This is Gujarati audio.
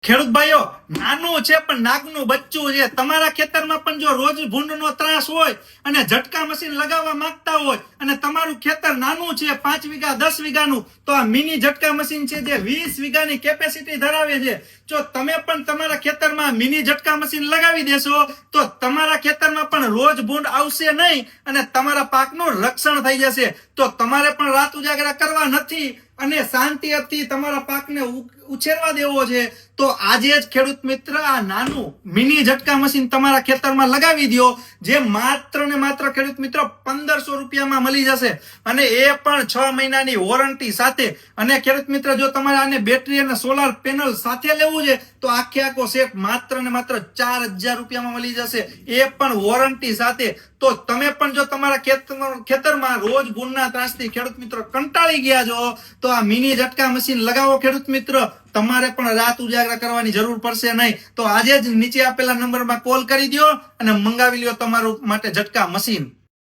ખેડૂત ભાઈઓ, નાનું છે પણ નાગનું બચ્ચું છે. તમારા ખેતરમાં પણ જો રોજ ભૂંડનો ત્રાસ હોય અને ઝટકા મશીન લગાવવા માંગતા હોય અને તમારું ખેતર નાનું છે 5 વીઘા 10 વીઘાનું, તો આ મિની ઝટકા મશીન છે જે 20 વીઘાની કેપેસિટી ધરાવે છે. જો તમે પણ તમારા ખેતરમાં મિની ઝટકા મશીન લગાવી દેશો તો તમારા ખેતરમાં પણ રોજ ભૂંડ આવશે નહીં અને તમારા પાકનું રક્ષણ થઈ જશે. તો તમારે પણ રાત ઉજાગરા કરવા નથી અને શાંતિથી તમારા પાકને ઉછેરવા દેવો છે. તો આજે જ ખેડૂત મિત્ર આ નાનું મિની ઝટકા મશીન તમારા ખેતરમાં લગાવી દો, જે માત્ર ને માત્ર ખેડૂત મિત્ર 1500 રૂપિયામાં મળી જશે અને એ પણ 6 મહિનાની વોરંટી સાથે. અને ખેડૂત મિત્ર, જો તમારે આને બેટરી અને સોલાર પેનલ સાથે લેવું છે તો આખો સેટ માત્ર ને માત્ર 4000 રૂપિયામાં મળી જશે, એ પણ વોરંટી સાથે. તો તમે પણ જો તમારા ખેતરમાં રોજ ભૂંડના ત્રાસથી ખેડૂત મિત્રો કંટાળી ગયા છો તો આ મિની ઝટકા મશીન લગાવો ખેડૂત મિત્ર. તમારે પણ રાત ઉજાગરા કરવાની જરૂર પડશે નહીં. તો આજે જ નીચે આપેલા નંબરમાં કોલ કરી દો અને મંગાવી લ્યો તમારું માટે ઝટકા મશીન.